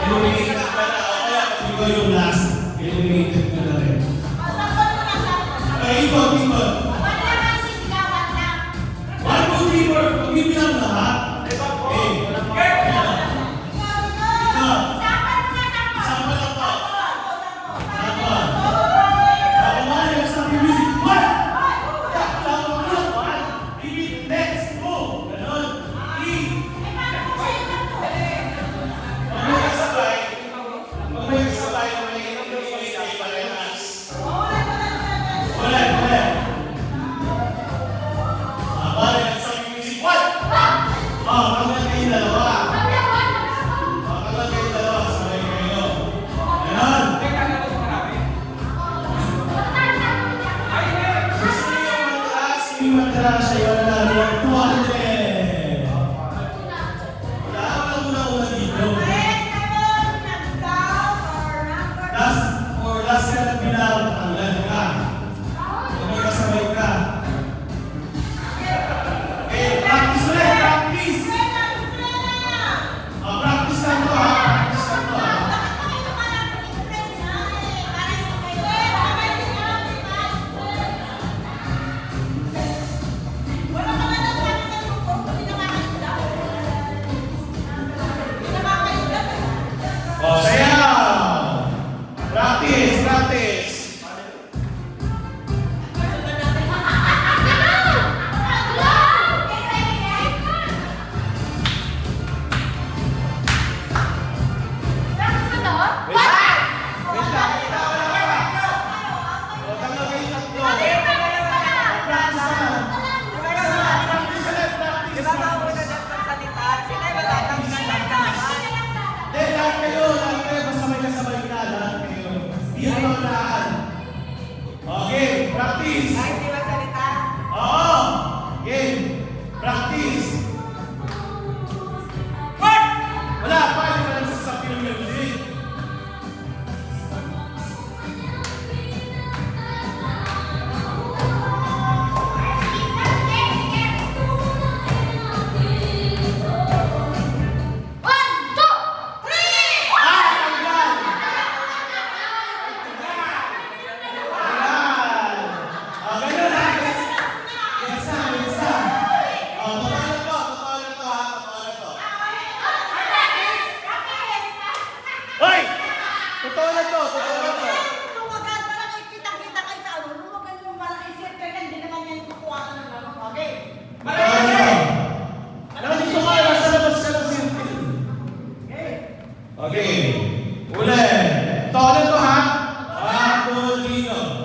Eliminated ka na. O kaya kung ikaw yung last, eliminated ka na rin. Ay, ikot. 1, 2, 3, 4. Pag-ibilang lahat. Okay, practice. Hindi ba salita? Oo. Game. Practice. Wala pa, hindi pa nagsasabi ng music. Okay. Ulit. Todo to ha. Apolino.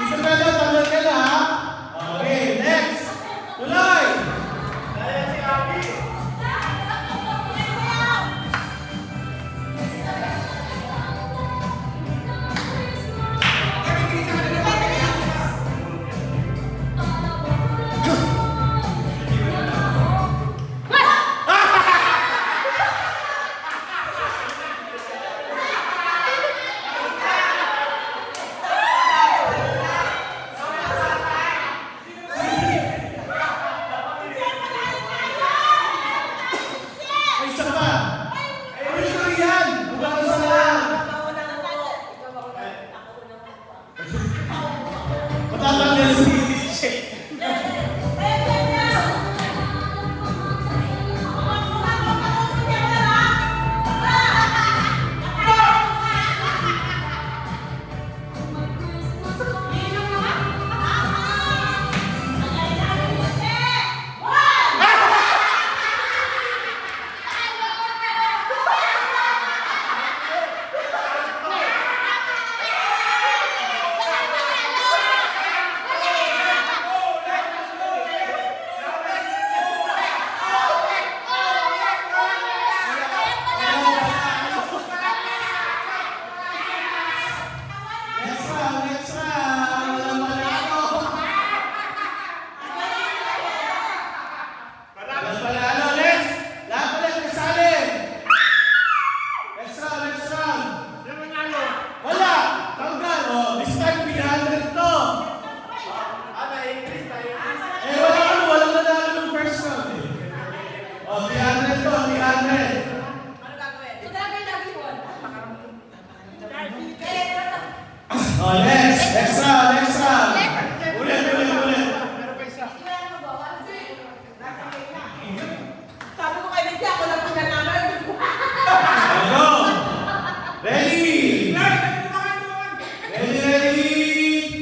Isabella, tanggal ka na ha? Okay, next. Tuloy. Ay, isa pa. Tuloy-tuloy yan. Huwag ka sa lang. Matatanggal si DJ. Next round, next round. Walang panalo. Walang panalo. Next. Lahat ulit kasali. Next round, next round. Wala. Tanggal. Oh, this time 300 to. Eh, walang nanalo ng first round eh. Oh, 300 to, 300. Oh, next round, next round. Ulit. Sabi ko kay Lydia, ako lang po na naman. Ano? Ready? Ready, ready?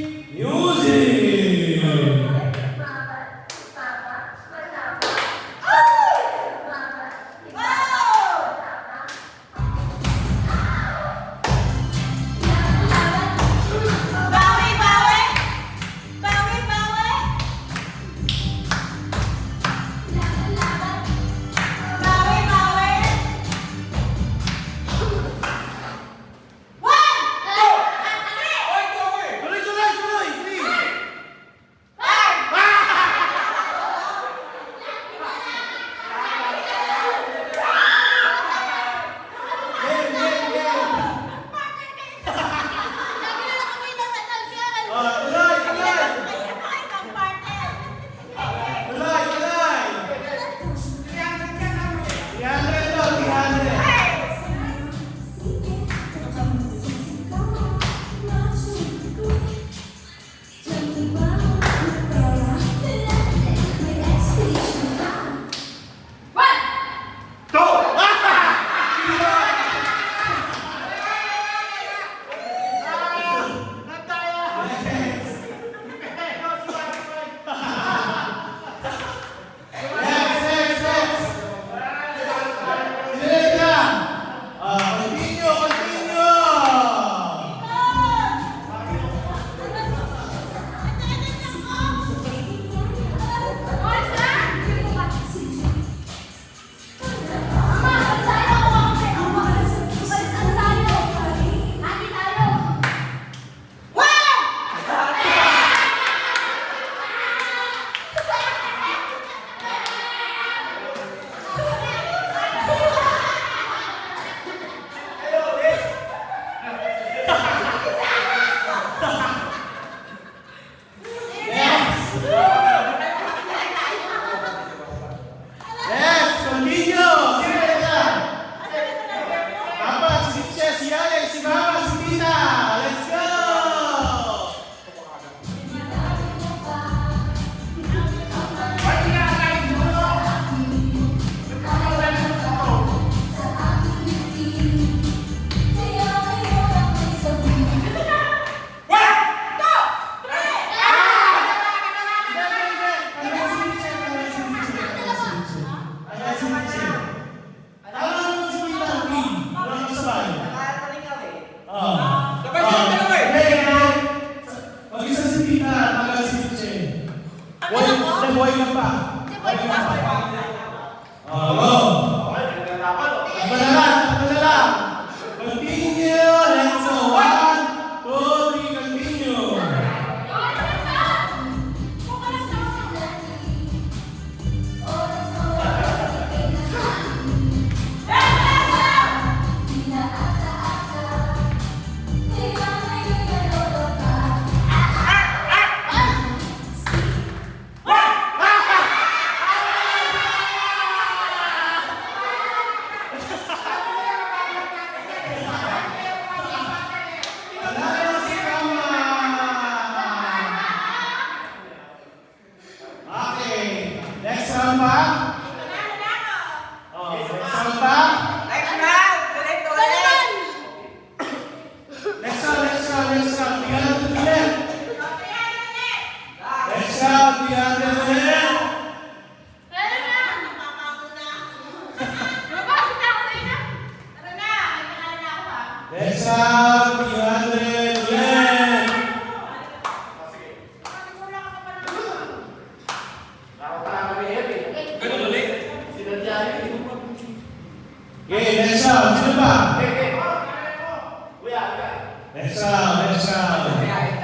ka pa. Boy ka pa. Oh, go. Takbo na lang, takbo na lang. Continue. Let's go. 1, 2, 3, continue. Wala si Kama. Okay. Next round pa? Oh, next round pa? Next round! Ulit! Next round. Tingnan natin ulit. Next round, tingnan natin ulit. Next round, tingnan natin ulit. Okay, next round. Sino ba? Next round.